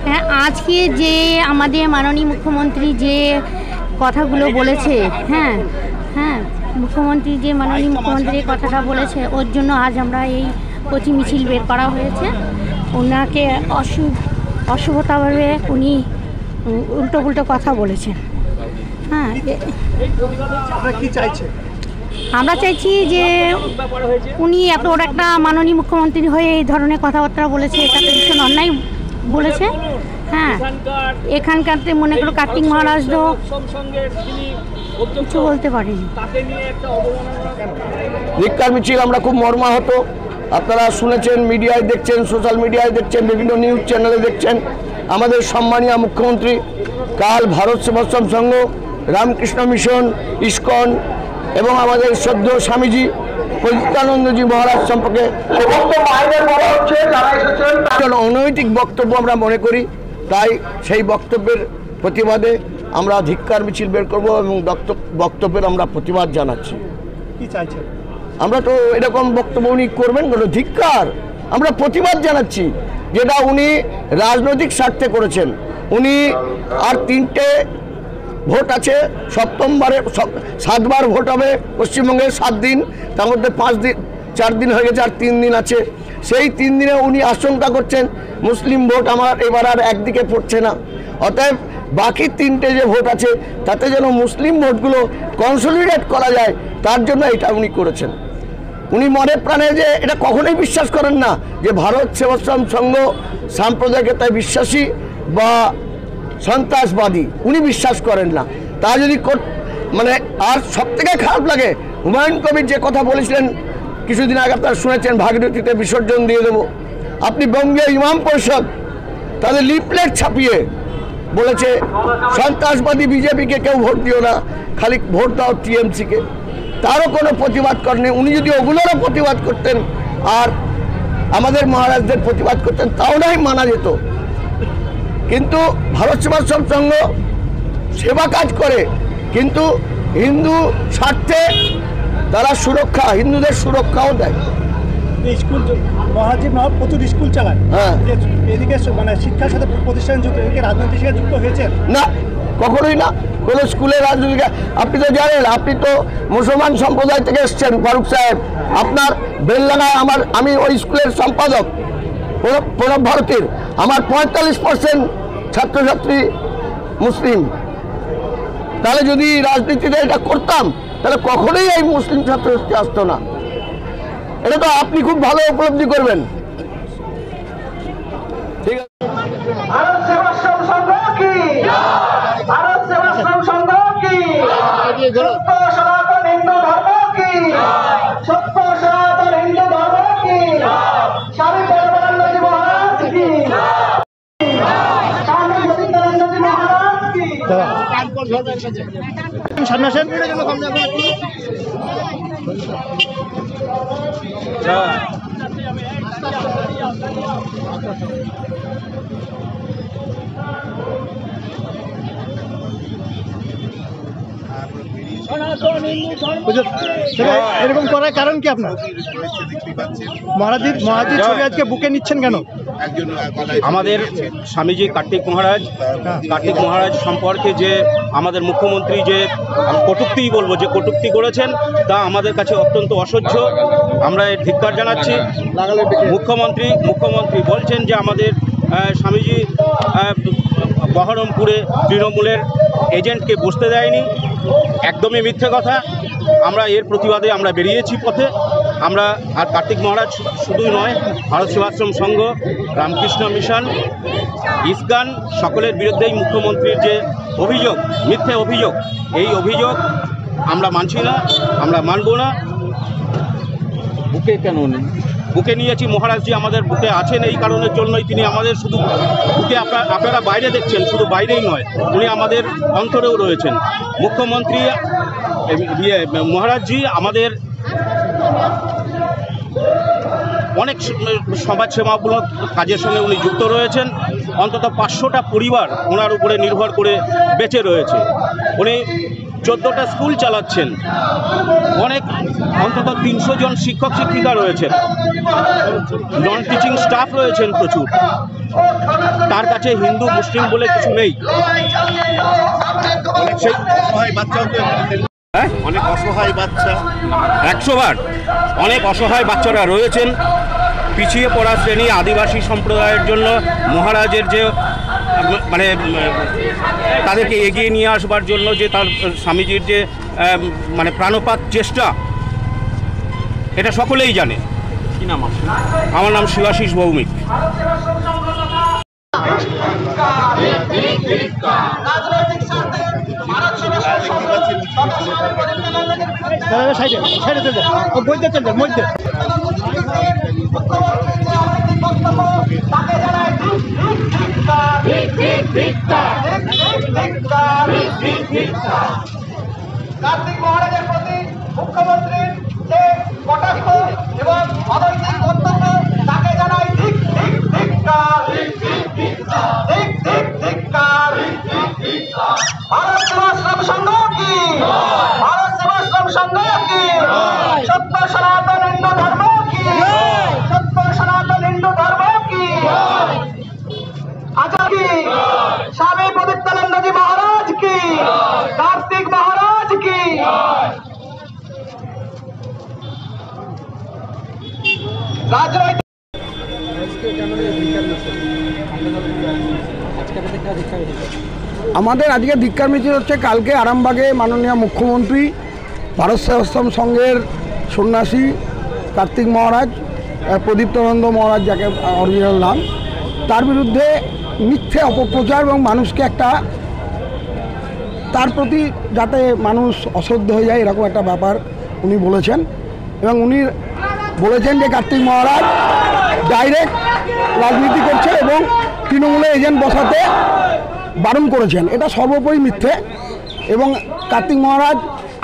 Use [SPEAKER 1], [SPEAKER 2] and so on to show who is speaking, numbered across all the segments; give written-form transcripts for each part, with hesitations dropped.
[SPEAKER 1] হ্যাঁ, আজকে যে আমাদের মাননীয় মুখ্যমন্ত্রী যে কথাগুলো বলেছে, হ্যাঁ হ্যাঁ মুখ্যমন্ত্রী যে মাননীয় মুখ্যমন্ত্রী এই কথাটা বলেছে, ওর জন্য আজ আমরা এই প্রতি মিছিল বের করা হয়েছে। ওনাকে অশুভতাভাবে উনি উল্টো পুল্টো কথা বলেছেন। হ্যাঁ,
[SPEAKER 2] কি চাইছে?
[SPEAKER 1] আমরা চাইছি যে উনি এত বড় একটা মাননীয় মুখ্যমন্ত্রী হয়ে এই ধরনের কথাবার্তা বলেছে, এটা তো ভীষণ অন্যায় বলেছে। হ্যাঁ, এখানকারতে মনে করো কার্তিক মহারাজও কিছু বলতে পারেনি।
[SPEAKER 3] ধিক্কার মিছিল আমরা খুব মর্মাহত। আপনারা শুনেছেন, মিডিয়ায় দেখছেন, সোশ্যাল মিডিয়ায় দেখছেন, বিভিন্ন নিউজ চ্যানেলে দেখছেন। আমাদের সম্মানীয় মুখ্যমন্ত্রী কাল ভারত সেবাশ্রম সংঘ, রামকৃষ্ণ মিশন, ইসকন এবং আমাদের শ্রদ্ধেয় স্বামীজি প্রতিষ্ঠানন্দজি মহারাজ সম্পর্কে অনৈতিক বক্তব্য আমরা মনে করি। তাই সেই বক্তব্যের প্রতিবাদে আমরা ধিক্কার মিছিল বের করব এবং বক্তব্যের আমরা প্রতিবাদ জানাচ্ছি।
[SPEAKER 2] কি চাইছেন?
[SPEAKER 3] আমরা তো এরকম বক্তব্য উনি করবেন কেন? ধিক্কার, আমরা প্রতিবাদ জানাচ্ছি। যেটা উনি রাজনৈতিক স্বার্থে করেছেন। উনি আর 3টে ভোট আছে, সপ্তমবারে 7বার ভোট হবে পশ্চিমবঙ্গে, 7 দিন, তার মধ্যে 4 দিন হয়ে গেছে, আর 3 দিন আছে। সেই 3 দিনে উনি আশঙ্কা করছেন মুসলিম ভোট আমার এবার আর একদিকে পড়ছে না, অতএব বাকি 3টে যে ভোট আছে তাতে যেন মুসলিম ভোটগুলো কনসলিডেট করা যায়, তার জন্য এটা উনি করেছেন। উনি মনে প্রাণে যে এটা কখনোই বিশ্বাস করেন না যে ভারত সেবাশ্রম সংঘ সাম্প্রদায়িকতায় বিশ্বাসী বা সন্ত্রাসবাদী, উনি বিশ্বাস করেন না। তা যদি মানে আর সবথেকে খারাপ লাগে, হুমায়ুন কবির যে কথা বলেছিলেন কিছুদিন আগে, আপনারা শুনেছেন, ভাগীরথীতে বিসর্জন দিয়ে দেবো। আপনি বঙ্গীয় ইমাম পরিষদ তাদের লিফলেট ছাপিয়ে বলেছে সন্ত্রাসবাদী বিজেপিকে কেউ ভোট দিও না, খালি ভোট দাও টিএমসিকে। তারও কোনো প্রতিবাদ করেনি। উনি যদি ওগুলোরও প্রতিবাদ করতেন আর আমাদের মহারাজদের প্রতিবাদ করতেন, তাও নাই মানা যেত। কিন্তু ভারত সেবাশ্রম সংঘ সেবা কাজ করে, কিন্তু হিন্দু স্বার্থে তারা সুরক্ষা, হিন্দুদের সুরক্ষাও দেয়।
[SPEAKER 2] স্কুল মহাজি প্রচুর স্কুল চালায়, হ্যাঁ, এদিকে মানে শিক্ষার সাথে প্রতিষ্ঠান যুক্ত, এদিকে রাজনৈতিক সাথে যুক্ত হয়েছে না?
[SPEAKER 3] কখনোই না, কোনো স্কুলে রাজনৈতিক। আপনি তো জানেন, আপনি তো মুসলমান সম্প্রদায় থেকে এসছেন ফারুক সাহেব। আপনার বেলডাঙ্গায় আমি ওই স্কুলের সম্পাদক প্রণব ভারতীর, আমার 45% ছাত্রছাত্রী মুসলিম। তাহলে যদি রাজনীতিতে এটা করতাম তাহলে কখনোই এই মুসলিম ছাত্রছাত্রী আসতো না। এটা তো আপনি খুব ভালো উপলব্ধি করবেন। ঠিক আছে।
[SPEAKER 4] ভারত সেবাশ্রম সংঘ কি? ভারত সেবাশ্রম সংঘ কি? সত্য সনাতন হিন্দু ধর্ম কি? সত্য সনাতন হিন্দু ধর্ম কি? স্বামী বিবেকানন্দজি মহারাজ কি? স্বামী বিবেকানন্দজি মহারাজ কি?
[SPEAKER 2] সামনে আসেন। এরকম করার কারণ কি আপনার? মহারাজের ছবি আজকে বুকে নিচ্ছেন কেন?
[SPEAKER 5] আমাদের স্বামীজি কার্তিক মহারাজ সম্পর্কে যে আমাদের মুখ্যমন্ত্রী যে কটূক্তিই বলবো, যে কটূক্তি করেছেন, তা আমাদের কাছে অত্যন্ত অসহ্য। আমরা এর ধিক্কার জানাচ্ছি। মুখ্যমন্ত্রী বলছেন যে আমাদের স্বামীজি বহরমপুরে তৃণমূলের এজেন্টকে বসতে দেয়নি, একদমই মিথ্যে কথা। আমরা এর প্রতিবাদে আমরা বেরিয়েছি পথে। আমরা আর কার্তিক মহারাজ শুধুই নয়, ভারত সেবাশ্রম সংঘ, রামকৃষ্ণ মিশন, ইসকন সকলের বিরুদ্ধেই মুখ্যমন্ত্রীর যে অভিযোগ, মিথ্যে অভিযোগ, এই অভিযোগ আমরা মানছি না, আমরা মানব না। বুকে কেন নেই? বুকে নিয়েছি, মহারাজজি আমাদের বুকে আছেন, এই কারণের জন্যই তিনি আমাদের শুধু বুকে, আপনারা বাইরে দেখছেন, শুধু বাইরেই নয়, উনি আমাদের অন্তরেও রয়েছেন। মুখ্যমন্ত্রী মহারাজজি আমাদের অনেক সমাজসেবামূলক কাজের সঙ্গে উনি যুক্ত রয়েছেন। অন্তত 500টা পরিবার ওনার উপরে নির্ভর করে বেঁচে রয়েছে। উনি 14টা স্কুল চালাচ্ছেন, অনেক অন্তত 300 জন শিক্ষক শিক্ষিকা রয়েছেন, নন টিচিং স্টাফ রয়েছেন প্রচুর। তার কাছে হিন্দু মুসলিম বলে কিছু নেই।
[SPEAKER 6] অনেক অসহায় বাচ্চা
[SPEAKER 5] 100 বার অনেক অসহায় বাচ্চারা রয়েছেন। পিছিয়ে পড়া শ্রেণী আদিবাসী সম্প্রদায়ের জন্য মহারাজের যে মানে তাদেরকে এগিয়ে নিয়ে আসবার জন্য যে তার স্বামীজির যে মানে প্রাণপাত চেষ্টা, এটা সকলেই জানে। কি নাম? আমার নাম শিবাশিস ভৌমিক।
[SPEAKER 4] কার্তিক মহারাজের প্রতি মুখ্যমন্ত্রীর যে কটাক্ষ এবং অনৈতিক মন্তব্য তাকে জানাই ধিক ধিক ধিক্কার, ধিক ধিক ধিক্কার। ভারত সেবাশ্রম সংঘ কি? ভারত সেবাশ্রম সংঘ কি? সত্য সনাতন হিন্দু ধর্ম কি? সত্য সনাতন হিন্দু ধর্ম কি? আচার কি? স্বামী প্রদীপ্তানন্দজি মহারাজ কি? কার্তিক মহারাজ কি? রাজনৈতিক
[SPEAKER 3] আমাদের আজকে ধিক্কার মিছিল হচ্ছে কালকে আরামবাগে মাননীয় মুখ্যমন্ত্রী ভারত সেবাশ্রম সংঘের সন্ন্যাসী কার্তিক মহারাজ, প্রদীপ্তানন্দ মহারাজ যাকে অরিজিনাল নাম, তার বিরুদ্ধে মিথ্যে অপপ্রচার এবং মানুষকে একটা তার প্রতি যাতে মানুষ অশ্রদ্ধ হয়ে যায় এরকম একটা ব্যাপার উনি বলেছেন। এবং উনি বলেছেন যে কার্তিক মহারাজ ডাইরেক্ট রাজনীতি করছে এবং তৃণমূলে এজেন্ট বসাতে বারণ করেছেন। এটা সর্বোপরি মিথ্যে। এবং কার্তিক মহারাজ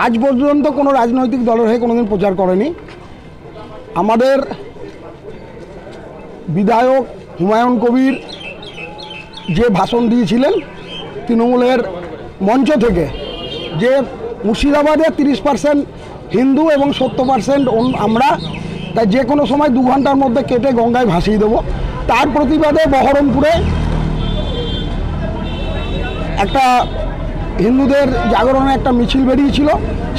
[SPEAKER 3] আজ পর্যন্ত কোনো রাজনৈতিক দলের হয়ে কোনোদিন প্রচার করেনি। আমাদের বিধায়ক হুমায়ুন কবির যে ভাষণ দিয়েছিলেন তৃণমূলের মঞ্চ থেকে, যে মুর্শিদাবাদে 30% হিন্দু এবং 70% আমরা, তাই যে কোনো সময় 2 ঘন্টার মধ্যে কেটে গঙ্গায় ভাসিয়ে দেবো, তার প্রতিবাদে বহরমপুরে একটা হিন্দুদের জাগরণে একটা মিছিল বেরিয়েছিল,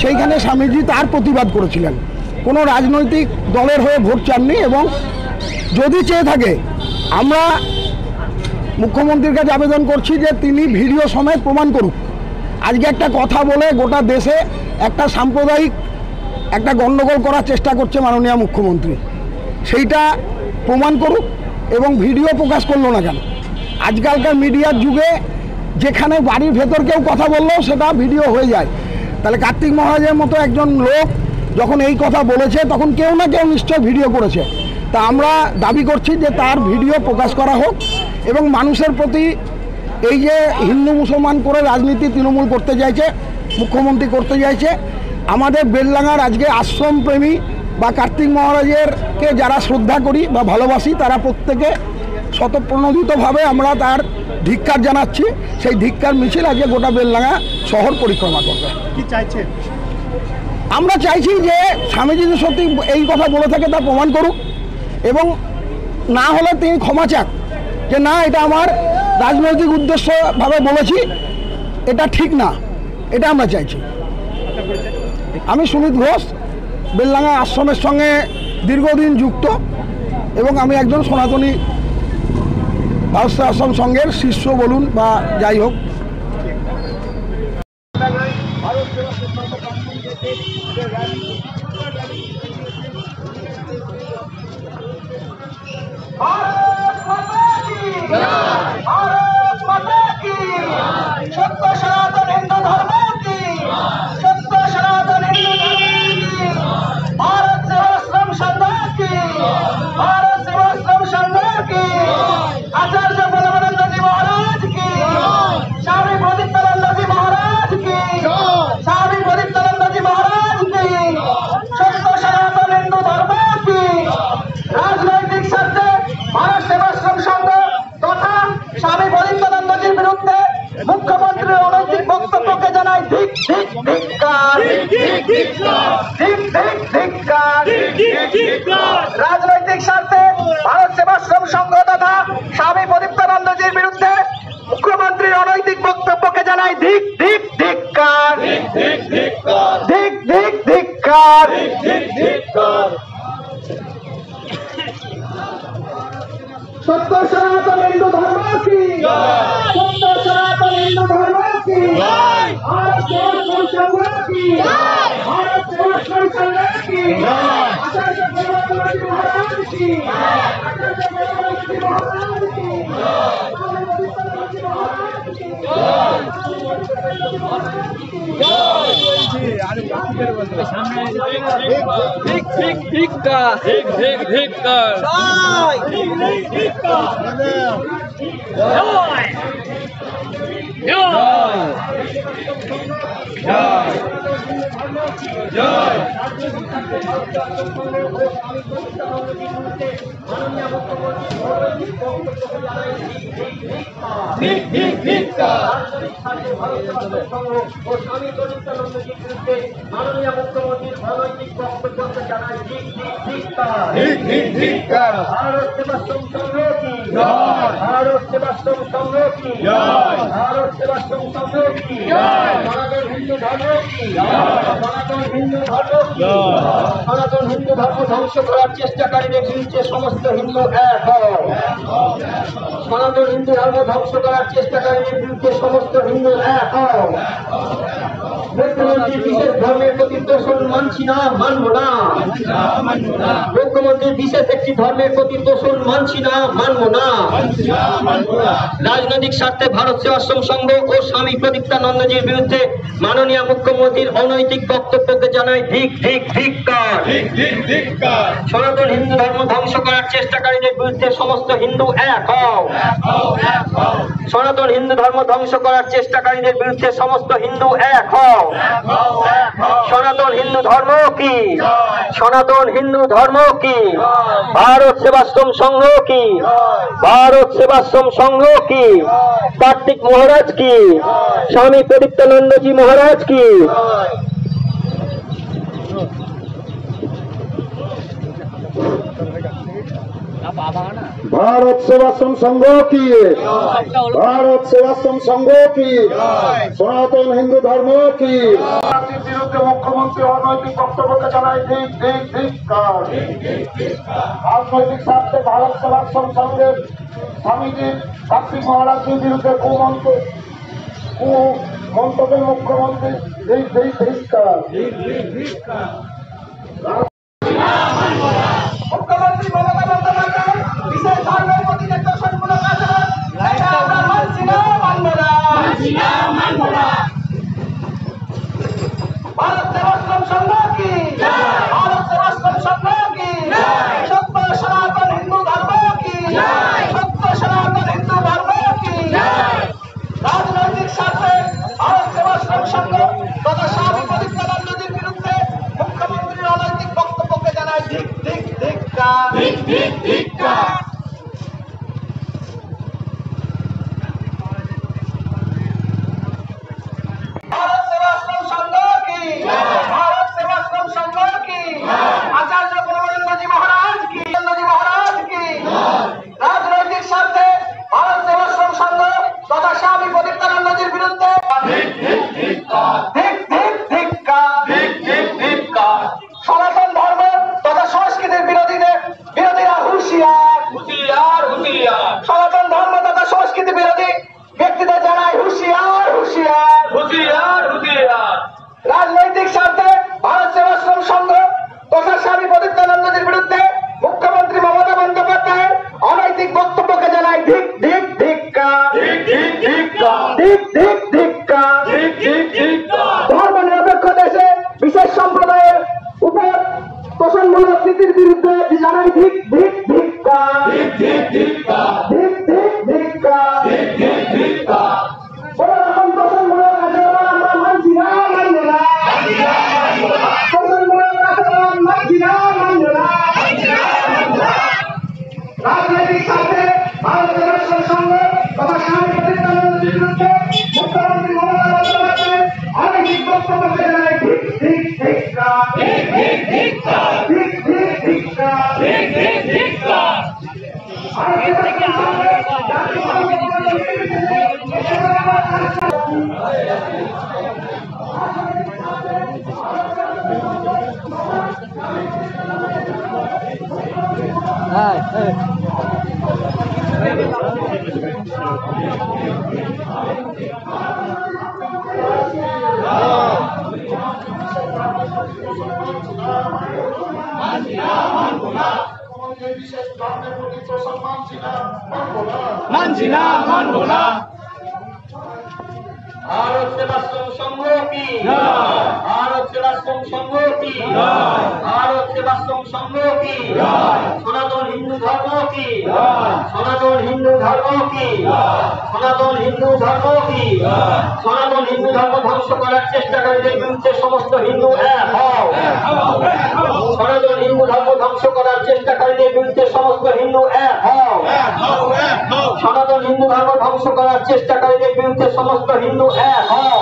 [SPEAKER 3] সেইখানে স্বামীজি তার প্রতিবাদ করেছিলেন। কোনো রাজনৈতিক দলের হয়ে ভোট চাননি। এবং যদি চেয়ে থাকে, আমরা মুখ্যমন্ত্রীর কাছে আবেদন করছি যে তিনি ভিডিও সমেত প্রমাণ করুক। আজকে একটা কথা বলে গোটা দেশে একটা সাম্প্রদায়িক একটা গণ্ডগোল করার চেষ্টা করছে মাননীয় মুখ্যমন্ত্রী, সেইটা প্রমাণ করুক। এবং ভিডিও প্রকাশ করলো না কেন? আজকালকার মিডিয়ার যুগে যেখানে বাড়ির ভেতর কেউ কথা বললেও সেটা ভিডিও হয়ে যায়। তাহলে কার্তিক মহারাজের মতো একজন লোক যখন এই কথা বলেছে তখন কেউ না কেউ নিশ্চয় ভিডিও করেছে। তা আমরা দাবি করছি যে তার ভিডিও প্রকাশ করা হোক এবং মানুষের প্রতি এই যে হিন্দু মুসলমান করে রাজনীতি তৃণমূল করতে চাইছে, মুখ্যমন্ত্রী করতে চাইছে, আমাদের বেলডাঙ্গার আজকে আশ্রম প্রেমী বা কার্তিক মহারাজেরকে যারা শ্রদ্ধা করি বা ভালোবাসি তারা প্রত্যেকে স্বতঃপ্রণোদিতভাবে আমরা তার ধিক্কার জানাচ্ছি। সেই ধিক্কার মিছিল আজকে গোটা বেলডাঙ্গা শহর পরিক্রমা করবে।
[SPEAKER 2] কি চাইছেন?
[SPEAKER 3] আমরা চাইছি যে স্বামীজি যদি সত্যি এই কথা বলে থাকে তা প্রমাণ করুক এবং না হলে তিনি ক্ষমা চাক যে না, এটা আমার রাজনৈতিক উদ্দেশ্যভাবে বলেছি, এটা ঠিক না, এটা আমরা চাইছি। আমি সুমিত ঘোষ, বেলডাঙ্গা আশ্রমের সঙ্গে দীর্ঘদিন যুক্ত এবং আমি একজন সনাতনী ভারত আশ্রম সংঘের শিষ্য বলুন বা যাই হোক।
[SPEAKER 4] भारत माता की भारत माता की सत्य सनातन हिंदू धर्म की सत्य सनातन हिंदू धर्म की भारत सेवाश्रम संघ की भारत सेवाश्रम संघ की आचार्य बलवनंद जी महाराज की ধিক্কার, ধিক্কার। রাজনৈতিক স্বার্থে ভারত সেবাশ্রম সংঘ তথা স্বামী প্রদীপ্তানন্দজির বিরুদ্ধে মুখ্যমন্ত্রীর অনৈতিক বক্তব্যকে জানাই ধিক্কার, ধিক্কার। সত্য সনাতন হিন্দু ধর্ম কি, সত্য সনাতন হিন্দু ধর্ম কি, ভারত সেবাশ্রম সংঘ কি, ভারত সেবাশ্রম সংঘ কি, আচার্য গৌরবজি মহারাজ কি, আচার্য গৌরবজি মহারাজ কি, স্বামী প্রদীপ্তানন্দজির বিরুদ্ধে মাননীয় মুখ্যমন্ত্রীর অনৈতিক বক্তব্যকে জানাই ধিক্কার। ভারত সেবাশ্রম সংঘ কি, ভারত সেবাশ্রম সংঘ কি, ভারত সেবাশ্রম সংঘ কি, সনাতন হিন্দু ধর্ম কি, সনাতন হিন্দু ধর্ম কি, সনাতন হিন্দু ধর্ম ধ্বংস করার চেষ্টাকারীদের বিরুদ্ধে সমস্ত হিন্দু এক হও। সনাতন হিন্দু ধর্ম ধ্বংস করার চেষ্টাকারীদের বিরুদ্ধে সমস্ত হিন্দু এক হও। মুখ্যমন্ত্রী বিশেষ ধর্মের প্রতি দোষণ মানছি না, মানব না। মুখ্যমন্ত্রী বিশেষ একটি ধর্মের প্রতি দোষণ মানছি না, মানব না। রাজনৈতিক স্বার্থে ভারত সেবাশ্রম সংঘ ও স্বামী প্রদীপ্তানন্দজির বিরুদ্ধে মাননীয় মুখ্যমন্ত্রীর অনৈতিক বক্তব্যকে জানাই ধিক্কার। সনাতন হিন্দু ধর্ম ধ্বংস করার চেষ্টাকারীদের বিরুদ্ধে সমস্ত হিন্দু এক হও। সনাতন হিন্দু ধর্ম ধ্বংস করার চেষ্টাকারীদের বিরুদ্ধে সমস্ত হিন্দু এক হও। সনাতন হিন্দু ধর্ম কি, সনাতন হিন্দু ধর্ম কি, ভারত সেবাশ্রম সংঘ কি, ভারত সেবাশ্রম সংঘ কি, কার্তিক মহারাজ কি, স্বামী প্রদীপ্তানন্দজি মহারাজ কি।
[SPEAKER 7] भारत सेवाश्रम संघ की, भारत सेवाश्रम संघ की, सनातन हिंदू धर्म की विरुद्ध मुख्यमंत्री अनैतिक वक्तव्य के जानाई धिक्कार। राजनैतिक स्वार्थे भारत सेवाश्रम संघेर स्वामीजी कार्तिक महाराज विरुद्ध कुमंतव्य मुख्यमंत्री धिक्कार।
[SPEAKER 4] মুখ্যমন্ত্রী মমতা বন্দ্যোপাধ্যায় বিশেষ ধর্মের প্রতি যে দোষণমূলক আচরণ, এটা আমরা মানছি না, মানব না। ভারত সেবাশ্রম সংঘ কি, ভারত সেবাশ্রম সংঘ কি, সত্য সনাতন হিন্দু ধর্ম কি, সত্য সনাতন হিন্দু ধর্ম কি। রাজনৈতিক স্বার্থে ভারত সেবাশ্রম সংঘ তথা স্বামী প্রদীপ্তানন্দজির বিরুদ্ধে মুখ্যমন্ত্রীর অনৈতিক বক্তব্যকে জানায় ধিক্কার। ভারত সেবাশ্রম সংঘ কি, ভারত সেবাশ্রম সংঘ কি, আচার্য গৌরবজি মহারাজ কি, মহারাজ কি। রাজনৈতিক স্বার্থে ভারত সেবাশ্রম সংঘ তথা স্বামী প্রদীপ্তানন্দজির বিরুদ্ধে ধিক্কার। সনাতন ধর্ম তথা সংস্কৃতির বিরোধীরা হুঁশিয়ার। সনাতন ধর্ম তথা সংস্কৃতি বিরোধী ব্যক্তিদের জানায় হুঁশিয়ার। রাজনৈতিক স্বার্থে ভারত সেবাশ্রম সংঘ তথা স্বামী প্রদীপ্তানন্দজির বিরুদ্ধে মুখ্যমন্ত্রী মমতা বন্দ্যোপাধ্যায়ের অনৈতিক বক্তব্যকে জানায় ধিক্কার। ধর্ম নিরপেক্ষ দেশে বিশেষ সম্প্রদায়ের উপর তোষণমূলক নীতির বিরুদ্ধে জানাই ধিক্কার। কোন রকম তোষণমূলক আচরণ আমরা মানছি না, মানব না। তোষণমূলক আচরণ মানছি না, মানব না। রাজনৈতিক স্বার্থে ভারত সেবাশ্রম সংঘ তথা স্বামী প্রদীপ্তানন্দজির বিরুদ্ধে মুখ্যমন্ত্রী মমতা বন্দ্যোপাধ্যায়ের অনৈতিক বক্তব্য মানছি না, মানব না। ভারত সেবাশ্রম সংঘ কি? ভারত সেবাশ্রম সংঘ কি? ভারত সেবাশ্রম সংঘ কি? সনাতন হিন্দু ধর্ম কি? সনাতন হিন্দু ধর্ম কি? সনাতন হিন্দু ধর্ম কি? সনাতন হিন্দু ধর্ম ধ্বংস করার চেষ্টাকারীদের বিরুদ্ধে সমস্ত হিন্দু এক হও। সনাতন হিন্দু ধর্ম ধ্বংস করার চেষ্টাকারীদের বিরুদ্ধে সমস্ত হিন্দু এক হও। সনাতন হিন্দু ধর্ম ধ্বংস করার চেষ্টাকারীদের বিরুদ্ধে সমস্ত হিন্দু এক হও।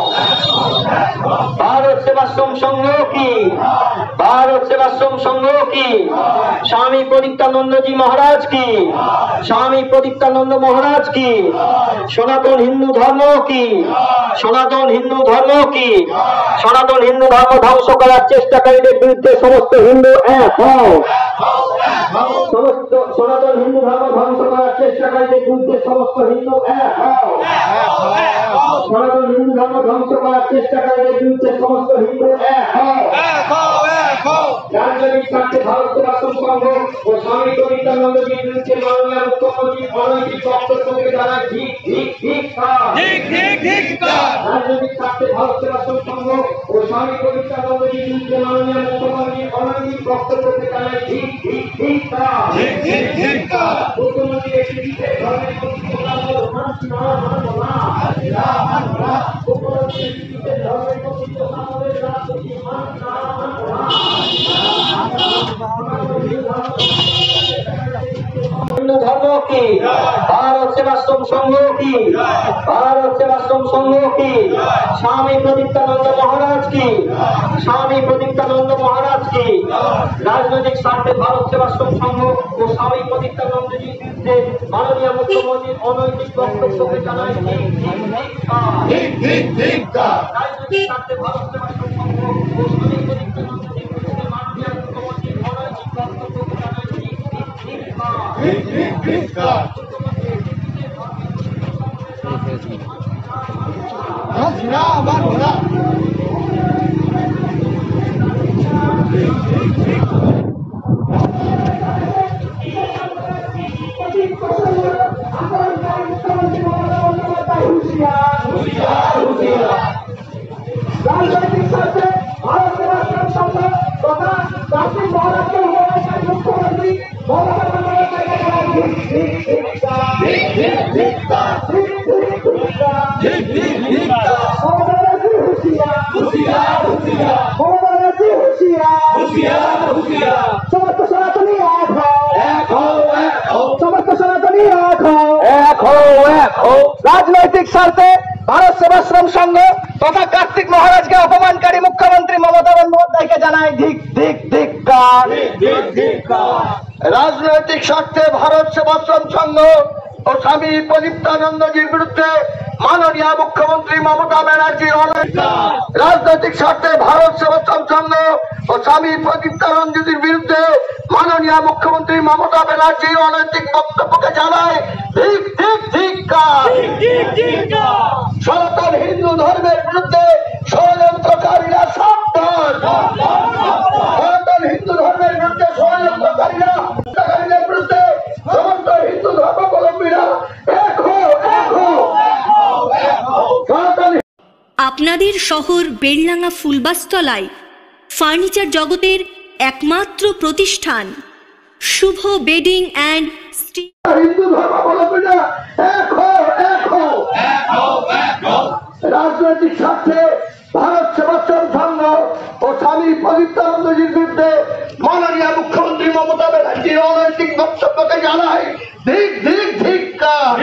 [SPEAKER 4] ভারত সেবাশ্রম সংঘ কি? ভারত সেবাশ্রম সংঘ কি? স্বামী প্রদীপ্তানন্দজি মহারাজ কি? স্বামী প্রদীপ্তানন্দ মহারাজ কি? সনাতন হিন্দু ধর্ম কি? সনাতন হিন্দু ধর্ম কি? সনাতন হিন্দু ধর্ম ধ্বংস করার চেষ্টাকারীদের বিরুদ্ধে সমস্ত হিন্দু এক হও। সমস্ত সনাতন হিন্দু ধর্ম ধ্বংস করার চেষ্টাকারীদের বিরুদ্ধে সমস্ত হিন্দু এক হও। সনাতন হিন্দু ধর্ম ধ্বংস করার চেষ্টাকারীদের বিরুদ্ধে সমস্ত হিন্দু এক হও। রাজনৈতিক স্বার্থে ভারত সেবাশ্রম সংঘ ও স্বামী প্রদীপ্তানন্দজির বিরুদ্ধে মাননীয় মুখ্যমন্ত্রী অনৈতিক বক্তব্যকে জানায় ঠিক ঠিক ঠিক রাজনৈতিক স্বার্থে ভারত সেবাশ্রম সংঘ ও স্বামী প্রদীপ্তানন্দজির বিরুদ্ধে মাননীয় মুখ্যমন্ত্রী অনৈতিক বক্তব্যকে জানায় ঠিক ঠিক ঠিক মুখ্যমন্ত্রী একটি বিশেষ ধর্মের প্রতি হিন্দু ধর্ম কি? ভারত সেবাশ্রম সংঘ কি? ভারত সেবাশ্রম সংঘ কি? স্বামী প্রদীপ্তানন্দ মহারাজ কি? স্বামী প্রদীপ্তানন্দ মহারাজ কি? রাজনৈতিক স্বার্থে ভারত সেবাশ্রম সংঘ ও স্বামী প্রদীপ্তানন্দজির বিরুদ্ধে মাননীয় মুখ্যমন্ত্রীর অনৈতিক বক্তব্যকে জানায় রাজনৈতিক স্বার্থে ভারত সেবাশ্রম সংঘ ও স্বামী প্রদীপ্তানন্দজির বিরুদ্ধে মাননীয় মুখ্যমন্ত্রীর অনৈতিক বক্তব্যকে জানায় রাজনৈতিক স্বার্থে ভারত সেবাশ্রম সংঘ তথা কার্তিক মহারাজকে মুখ্যমন্ত্রী মমতা সমস্ত সনাতনী এক হও, সমস্ত সনাতনী এক হও। রাজনৈতিক স্বার্থে ভারত সেবাশ্রম সংঘ তথা কার্তিক মহারাজকে অপমানকারী মুখ্যমন্ত্রী মমতা বন্দ্যোপাধ্যায়কে জানায় ধিক ধিক ধিক্কার।
[SPEAKER 3] রাজনৈতিক স্বার্থে ভারত সেবাশ্রম সংঘ ও স্বামী প্রদীপ্তানন্দজির বিরুদ্ধে মাননীয় মুখ্যমন্ত্রী মমতা ব্যানার্জির রাজনৈতিক স্বার্থে ভারত সেবাশ্রম সংঘ ও স্বামী প্রদীপ্তানন্দজির বিরুদ্ধে মাননীয় মুখ্যমন্ত্রী মমতা ব্যানার্জির অনৈতিক বক্তব্যকে জানায় ধিক ধিক ধিক্কার। সনাতন হিন্দু ধর্মের বিরুদ্ধে ষড়যন্ত্রকারীরা সাবধান। সনাতন হিন্দু ধর্মের বিরুদ্ধে ষড়যন্ত্রকারীরা বিরুদ্ধে সমস্ত হিন্দু ধর্মাবলম্বীরা এক হও।
[SPEAKER 8] আপনাদের শহর বেলডাঙ্গা ফুলবাসতলায় ফার্নিচার জগতের একমাত্র প্রতিষ্ঠান শুভ বেডিং অ্যান্ড স্টিল।
[SPEAKER 3] হিন্দু ধর্মাবলম্বীরা এক হও। রাজনৈতিক স্বার্থে ভারত সেবাশ্রম সংঘ ও স্বামী প্রদীপ্তানন্দজির বিরুদ্ধে মাননীয় মুখ্যমন্ত্রী মমতা ব্যানার্জির অনৈতিক বক্তব্যকে জানায় ধিক ধিক ধিক্কার।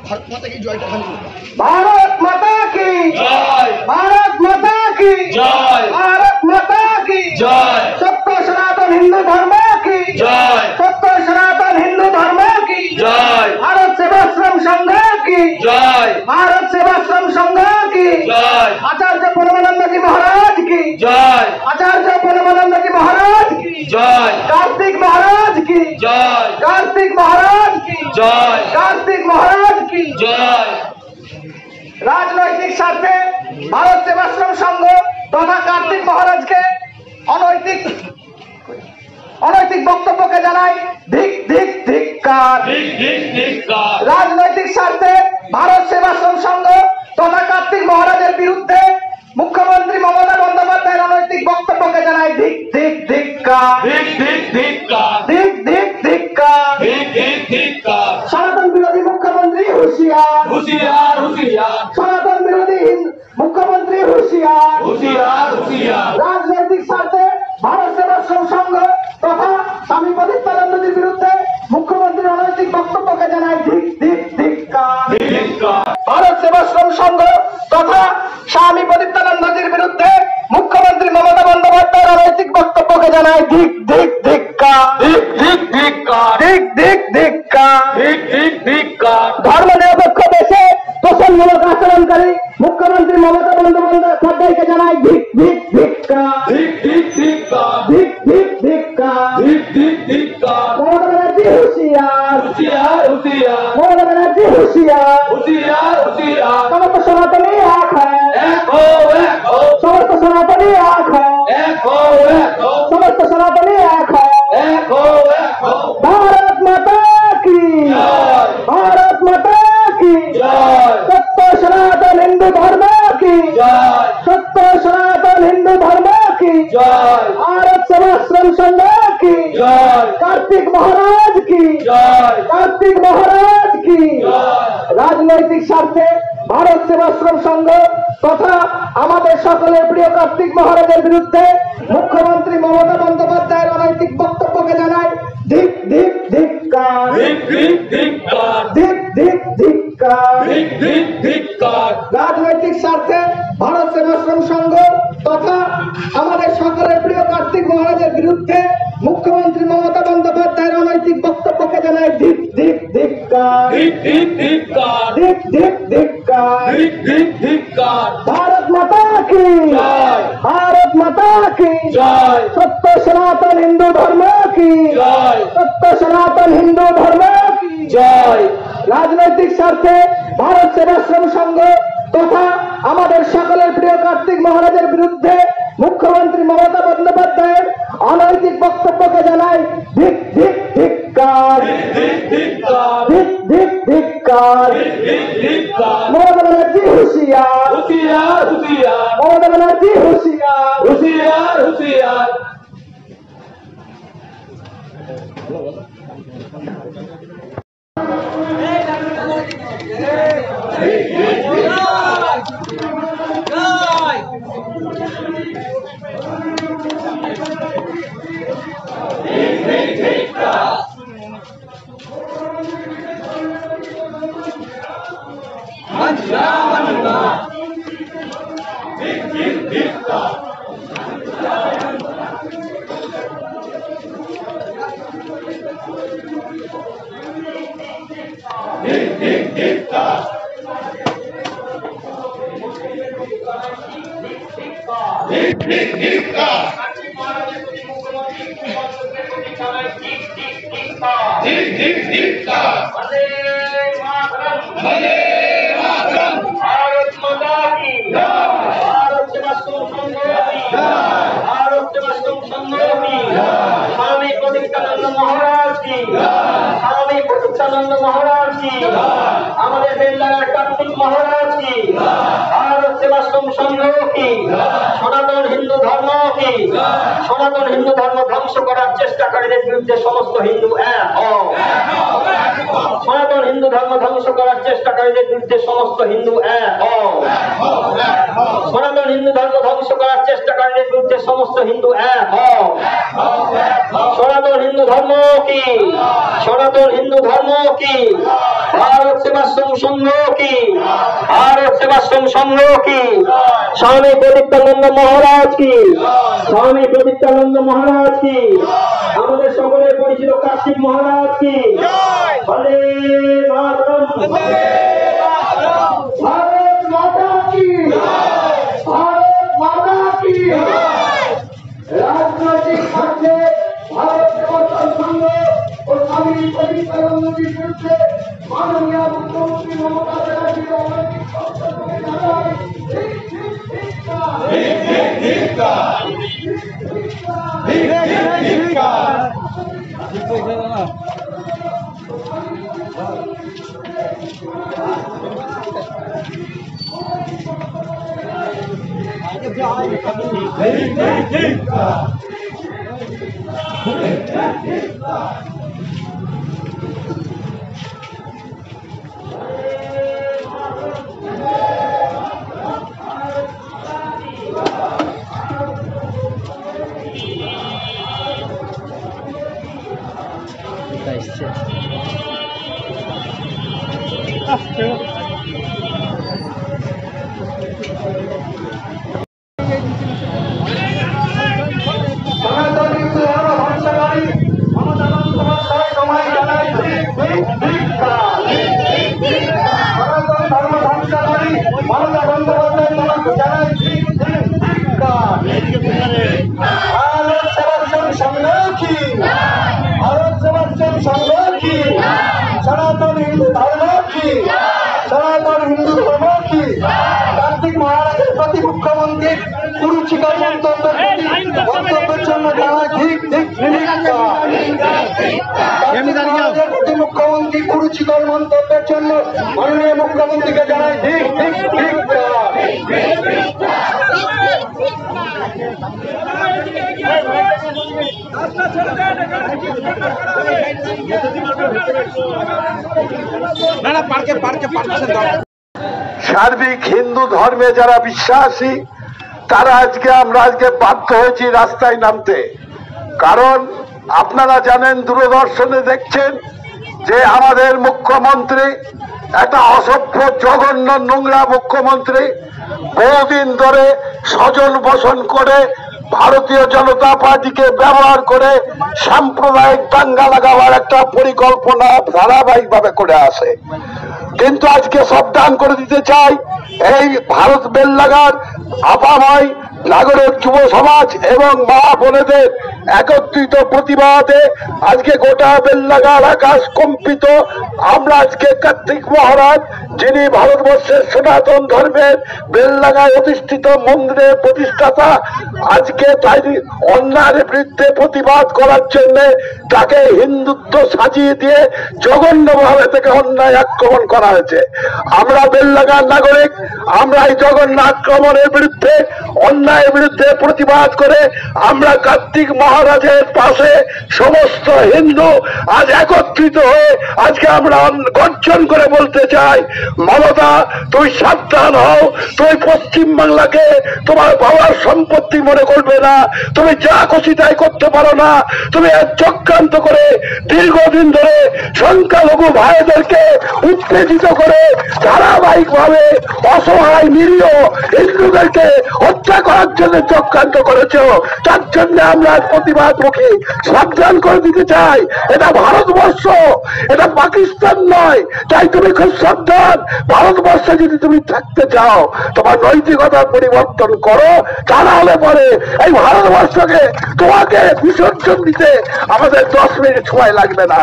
[SPEAKER 3] ভারত মাতা কি জয়টা খালি
[SPEAKER 4] भारत माता की जय। भारत माता की जय। भारत माता की जय। सत्य सनातन हिंदू धर्म की जय। सत्य सनातन हिंदू धर्म की जय। भारत सेवाश्रम संघ की जय। भारत सेवाश्रम संघ की जय। आचार्य परमानंद जी महाराज की जय। आचार्य परमानंद की महाराज की जय, कार्तिक महाराज की जय, कार्तिक महाराज की जय, कार्तिक महाराज की जय। राजनैतिक स्वार्थे भारत सेवाश्रम संघ तथा कार्तिक महाराज के अनैतिक बक्तव्य के जानाई धिक धिक धिक्कार। राजनैतिक स्वार्थे भारत सेवाश्रम संघ तथा कार्तिक महाराजेर बिरुद्धे मुख्यमंत्री ममता बंदोपाध्याय अनैतिक बक्तव्य के जानाई धिक धिक धिक्कार, धिक धिक धिक्कार। सनातन विरोधी मुख्यमंत्री होशियार, होशियार, होशियार। सनातन विरोधी मुख्यमंत्री होशियार, होशियार, होशियार। राजनैतिक स्वार्थे भारत सेवाश्रम संघ तथा स्वामी प्रदीप्तानंदजीर विरुद्धे मुख्यमंत्री अनैतिक बक्तव्य के जानाई धिक धिक धिक्कार। भारत सेवाश्रम संघ तथा स्वामी प्रदीप्तानंदजीर विरुद्धे मुख्यमंत्री ममता बंदोपाध्याय अनैतिक बक्तव्य के जानाई धिक धिक धिक्कार, धिक धिक धिक्कार, धिक धिक धिक्कार, धिक धिक धिक्कार। धर्मनिरपेक्ष देशे तोषणमूलक आचरणकारी मुख्यमंत्री ममता बंदोपाध्याय के जानाई धिक धिक धिक्कार, धिक धिक धिक्कार, धिक धिक धिक्कार, धिक धिक धिक्कार। ममता बनर्जी होशियार, होशियार, होशियार। ममता बनर्जी होशियार, होशियार, होशियार। समस्त सनातनी एक है, एक हो, एक हो। समस्त सनातनी एक है, एक हो, एक हो। समस्त सनातनी एक है, एक हो, एक हो। भारत माता की जय, भारत माता की जय। सत्य सनातन हिंदू धर्म की जय, सत्य सनातन हिंदू धर्म की जय। भारत सेवाश्रम संघ की जय, कार्तिक महाराज की जय, कार्तिक महाराज की जय। राजनैतिक स्वार्थे भारत सेवाश्रम संघ तथा आमादेर सकलेर प्रिय कार्तिक महाराजेर बिरुद्धे मुख्यमंत्री ममता बंदोपाध्याय अनैतिक बक्तव्य के जानाई धिक धिक धिक्कार, धिक धिक धिक्कार, धिक धिक धिक्कार, धिक धिक धिक्कार। राजनैतिक स्वार्थे भारत सेवाश्रम संघ तथा आमादेर सकलेर प्रिय कार्तिक महाराजेर बिरुद्धे मुख्यमंत्री ममता बंदोपाध्याय अनैतिक बक्तव्य के जानाई धिक धिक धिक्कार, धिक धिक धिक्कार, धिक धिक धिक्कार, धिक धिक धिक्कार। भारत माता की जय, भारत माता की जय। सत्य सनातन हिंदू धर्म की जय, सत्य सनातन हिंदू धर्म की जय। राजनैतिक स्वार्थे भारत सेवाश्रम संघ तथा आमादेर सकलेर प्रिय कार्तिक महाराजेर बिरुद्धे मुख्यमंत्री ममता बंदोपाध्याय अनैतिक बक्तव्य के जानाई धिक धिक धिक्कार, धिक धिक धिक्कार, धिक धिक धिक्कार, धिक धिक धिक्कार। ममता बनर्जी होशियार, होशियार, होशियार। ममता बनर्जी होशियार, होशियार, होशियार। सनातन हिंदू धर्म की सनातन हिंदू धर्म ध्वंस करार चेष्टाकारीদের বিরুদ্ধে সমস্ত হিন্দু এক হও। सनातन हिंदू धर्म ध्वंस करार चेष्टाकारीদের বিরুদ্ধে সমস্ত হিন্দু এক হও। सनातन हिंदू धर्म ध्वंस करार चेष्टाकारीদের বিরুদ্ধে সমস্ত হিন্দু এক হও। सनातन हिंदू धर्म की सनातन हिंदू धर्म की भारत सेवाश्रम संघ की भारत सेवाश्रम संघ की स्वामी प्रदीप्तानंद महाराज की स्वामी प्रदीप्तानंद महाराज की আমাদের সকলের পরিচিত কার্তিক মহারাজ की वंदे मातरम भारत माता की भारत माता की
[SPEAKER 7] सनातन हिंदू धर्म की, सनातन हिंदू धर्म की कार्तिक महाराजेর প্রতি মুখ্যমন্ত্রীর কুরুচিকর মন্তব্যের জন্য জানায় ঠিক ঠিক প্রতি মুখ্যমন্ত্রী কুরুচিকর মন্তব্যের জন্য মাননীয় মুখ্যমন্ত্রীকে জানায় ঠিক ঠিক ঠিক। সার্বিক হিন্দু ধর্মে যারা বিশ্বাসী তারা আমরা আজকে বাধ্য হয়েছি রাস্তায় নামতে। কারণ আপনারা জানেন, দূরদর্শনে দেখছেন যে আমাদের মুখ্যমন্ত্রী একটা অসভ্য জঘন্য নোংরা মুখ্যমন্ত্রী বহুদিন ধরে স্বজন পোষণ করে ভারতীয় জনতা পার্টিকে ব্যবহার করে সাম্প্রদায়িক দাঙ্গা লাগাবার একটা পরিকল্পনা ধারাবাহিকভাবে করে আসে। কিন্তু আজকে সাবধান করে দিতে চাই, এই ভারত বেললাগার আপাময় নাগরিক যুব সমাজ এবং মা বোনেদের একত্রিত প্রতিবাদে আজকে গোটা বেললাগার আকাশ কম্পিত। আমরা আজকে কার্তিক মহারাজ, যিনি ভারতবর্ষের সনাতন ধর্মের বেললাগায় অধিষ্ঠিত মন্দিরের প্রতিষ্ঠাতা, আজকে তাই অন্যায়ের বিরুদ্ধে প্রতিবাদ করার জন্য তাকে হিন্দুত্ব সাজিয়ে দিয়ে জঘন্যভাবে থেকে অন্যায় আক্রমণ করা হয়েছে। আমরা বেললাগার নাগরিক, আমরা এই জঘন্য আক্রমণের বিরুদ্ধে অন্যায়ের বিরুদ্ধে প্রতিবাদ করে আমরা কার্তিক মহারাজের পাশে সমস্ত হিন্দু আজ একত্রিত হয়ে আজকে আমরা গর্জন করে বলতে চাই, মমতা তুই সাবধান হও, তুই পশ্চিম বাংলাকে তোমার বাবার সম্পত্তি মনে করবে না, তুমি যা খুশি তাই করতে পারো না, তুমি চক্রান্ত করে দীর্ঘদিন ধরে সংখ্যালঘু ভাইদেরকে উত্তেজিত করে ধারাবাহিক ভাবে অসহায় নিরীহ হিন্দুদেরকে হত্যা করার জন্য চক্রান্ত করেছ। তার জন্য আমরা প্রতিবাদমুখী সাবধান করে দিতে চাই, এটা ভারতবর্ষ, এটা পাকিস্তান নয়। তাই তুমি খুব সাবধান, ভারতবর্ষে যদি তুমি থাকতে চাও তোমার নৈতিকতার পরিবর্তন করো, তা না হলে পরে এই ভারতবর্ষকে তোমাকে বিসর্জন দিতে আমাদের 10 মিনিট সময় লাগবে না।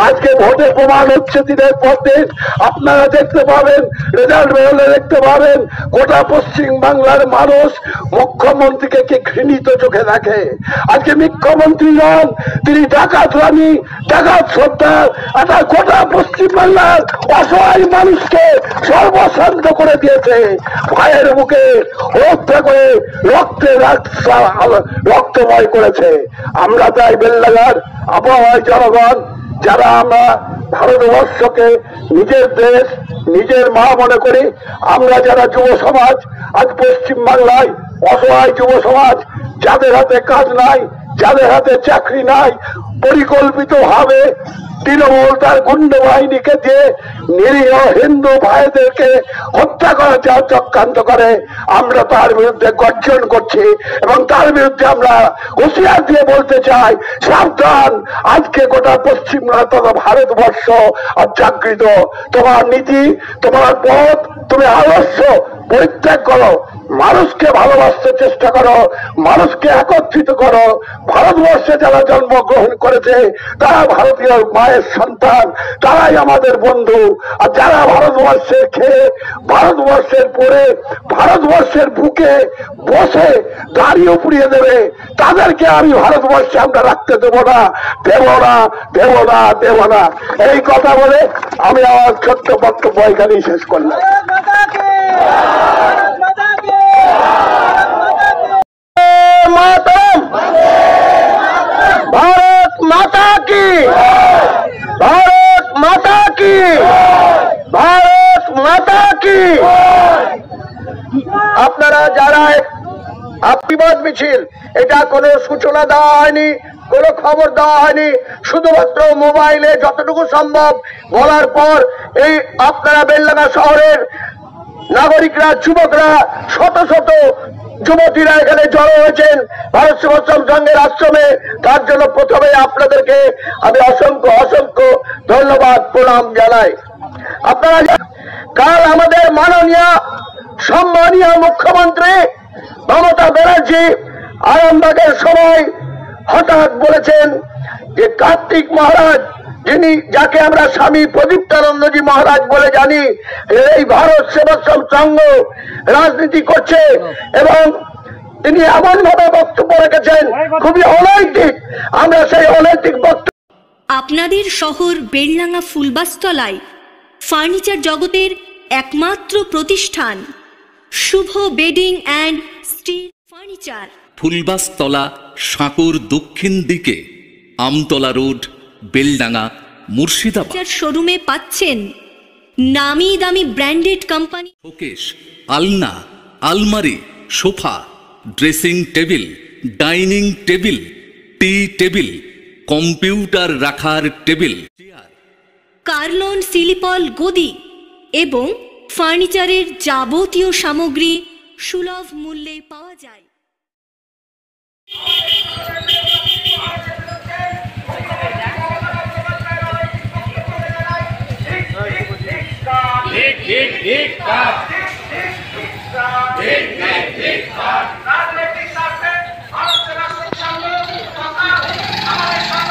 [SPEAKER 7] আজকে ভোটের প্রমাণ হচ্ছে দিনের পর দিন, আপনারা দেখতে পাবেন, রেজাল্ট বেরোলে দেখতে পাবেন গোটা পশ্চিম বাংলার মানুষ মুখ্যমন্ত্রীকে কি ঘৃণিত চোখে দেখে। আজকে মুখ্যমন্ত্রী নন, তিনি ডাকাত রানী, ডাকাত সর্দার, একটা গোটা পশ্চিম বাংলার অসহায় মানুষকে সর্বশান্ত করে দিয়েছে। ভাইয়ের মুখে হত্যা করে রক্তময় করেছে। আমরা তাই বেললাগার আবহাওয়ায় জনগণ যারা আমরা ভারতবর্ষকে নিজের দেশ, নিজের মা মনে করি, আমরা যারা যুব সমাজ আজ পশ্চিম বাংলায় অসহায় যুব সমাজ, যাদের হাতে কাজ নাই, যাদের হাতে চাকরি নাই, পরিকল্পিতভাবে তৃণমূল তার গুন্ড বাহিনীকে দিয়ে নিরীহ হিন্দু ভাইদেরকে হত্যা করার যা চক্রান্ত করে, আমরা তার বিরুদ্ধে গর্জন করছি এবং তার বিরুদ্ধে আমরা হুঁশিয়ার দিয়ে বলতে চাই, সাবধান, আজকে গোটা পশ্চিম তথা ভারতবর্ষ আর জাগৃত। তোমার নীতি, তোমার পথ, তুমি আদর্শ পরিত্যাগ করো। মানুষকে ভালোবাসতে চেষ্টা করো, মানুষকে একত্রিত করো। ভারতবর্ষে যারা জন্মগ্রহণ করেছে তারা ভারতীয় মায়ের সন্তান, তারাই আমাদের বন্ধু। আর যারা ভারতবর্ষের খেয়ে, ভারতবর্ষের পরে, ভারতবর্ষের বুকে বসে দাড়িও পুড়িয়ে দেবে, তাদেরকে আমি ভারতবর্ষে আমরা রাখতে দেবো না, দেবো না, দেবো না, দেবো না। এই কথা বলে আমি আমার ছোট্ট বক্তব্য এখানেই শেষ করলাম। মাতরম, ভারত মাতা কি, ভারত মাতা কি, ভারত মাতা কি। আপনারা যারা প্রতিবাদ মিছিল, এটা কোনো সূচনা দেওয়া হয়নি, কোনো খবর দেওয়া হয়নি, শুধুমাত্র মোবাইলে যতটুকু সম্ভব বলার পর এই আপনারা বেলডাঙ্গা শহরের নাগরিকরা, যুবকরা, শত শত যুবতীরা এখানে জড়ো হয়েছেন ভারত সেবাশ্রম সংঘের আশ্রমে। তার জন্য প্রথমে আপনাদেরকে আমি অসংখ্য অসংখ্য ধন্যবাদ, প্রণাম জানাই। আপনারা কাল আমাদের মাননীয় সম্মানীয় মুখ্যমন্ত্রী মমতা ব্যানার্জি আরামবাগের সময় হঠাৎ বলেছেন যে কার্তিক মহারাজ, যিনি যাকে আমরা স্বামী প্রদীপ্তানন্দজি মহারাজ বলে জানি, এই ভারত সেবাশ্রম সংঘ রাজনীতি করছে এবং তিনি এমন ভাবে বক্তব্য রেখেছেন খুবই অনৈতিক। আমরা সেই অনৈতিক বক্তব্য।
[SPEAKER 8] আপনাদের শহর বেলডাঙ্গা ফুলবাস্তলায় ফার্নিচার জগতের একমাত্র প্রতিষ্ঠান শুভ bedding and steel furniture,
[SPEAKER 9] Phulbastala, সাঁকোর দক্ষিণ দিকে, আমতলা রোড, বেলডাঙ্গা, মুর্শিদাবাদ।
[SPEAKER 8] শোরুমে পাচ্ছেন নামি দামি ব্র্যান্ডেড কোম্পানি
[SPEAKER 9] শোকেস, আলনা, আলমারি, sofa, dressing table, dining table, tea table, computer রাখার টেবিল, চেয়ার,
[SPEAKER 8] কার্লন সিলিপল গদি এবং ফার্নিচারের যাবতীয় সামগ্রী সুলভ মূল্যে পাওয়া যায়।
[SPEAKER 4] রাজনৈতিক স্বার্থে ভারত সেবাশ্রম সংঘ তথা আমাদের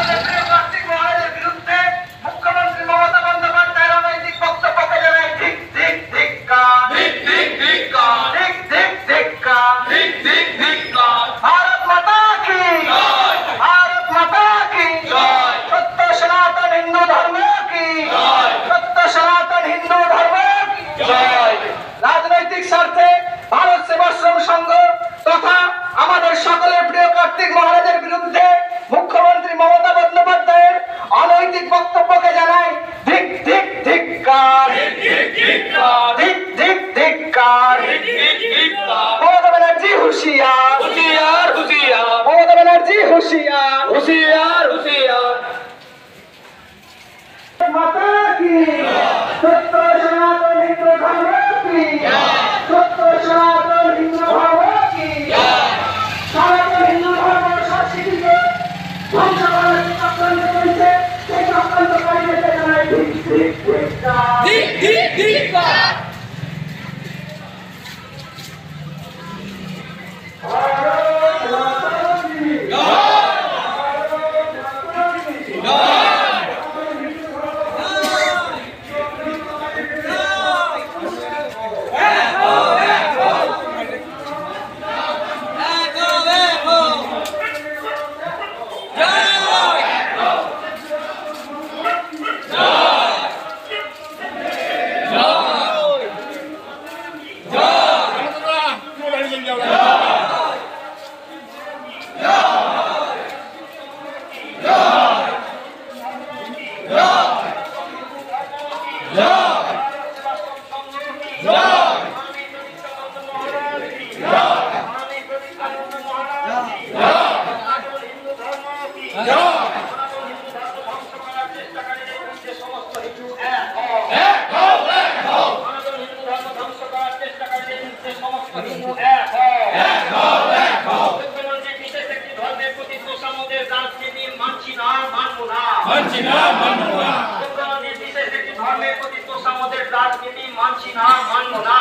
[SPEAKER 4] সকলের প্রিয় কার্তিক মহারাজের বিরুদ্ধে মুখ্যমন্ত্রী মমতা বন্দ্যোপাধ্যায়ের অনৈতিক বক্তব্যকে জানাই ঠিক ঠিক ধিক্কার, ঠিক ঠিক ধিক্কার, ঠিক ঠিক ধিক্কার, ঠিক ঠিক ধিক্কার। ভারত মাতা কি জয়, ভারত মাতা কি জয়, সত্য সনাতন হিন্দু ধর্ম কি জয়, সত্য সনাতন হিন্দু ধর্ম কি জয়। রাজনৈতিক স্বার্থে ভারত সেবাশ্রম সংঘ তথা আমাদের সকলের প্রিয় কার্তিক মহারাজের বিরুদ্ধে মুখ্যমন্ত্রী মমতা বন্দ্যোপাধ্যায়ের অনৈতিক বক্তব্যকে জানাই ধিক ধিক ধিক্কার, ধিক ধিক ধিক্কার। মমতা ব্যানার্জি হুঁশিয়ার, হুঁশিয়ার, হুঁশিয়ার। মমতা ব্যানার্জি হুঁশিয়ার, হুঁশিয়ার, হুঁশিয়ার। মাতা কি সত্য সনাতন হিন্দু ধর্ম কি, সত্য সনাতন হিন্দু ধর্ম কি, সনাতন হিন্দু ধর্ম সংস্কৃতিকে ধ্বংস করার চক্রান্ত চলছে, সেই চক্রান্তকারীদেরকে জানাই ঠিক ঠিক ধিক্কার, ঠিক ঠিক ধিক্কার। ভারত মাতা কি জয়, ভারত মাতা কি জয়। ধর্মের প্রতি তোষামদের রাজনীতি মানছি না, মানব না।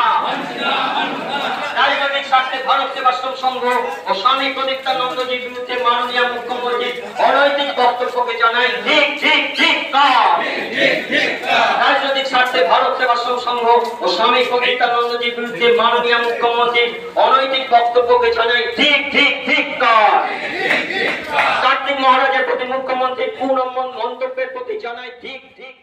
[SPEAKER 4] রাজনৈতিক স্বার্থে ভারত সেবাশ্রম সংঘ ও স্বামী প্রদীপ্তানন্দজির বিরুদ্ধে মাননীয় মুখ্যমন্ত্রীর অনৈতিক বক্তব্যকে জানাই ঠিক ঠিক ঠিক রাজনৈতিক স্বার্থে ভারত সেবাশ্রম সংঘ ও স্বামী প্রদীপ্তানন্দজির বিরুদ্ধে মাননীয় মুখ্যমন্ত্রীর অনৈতিক বক্তব্যকে জানাই ঠিক ঠিক ঠিক কার্তিক মহারাজের প্রতি মুখ্যমন্ত্রীর পূর্ণ মন্তব্যের প্রতি জানাই ঠিক ঠিক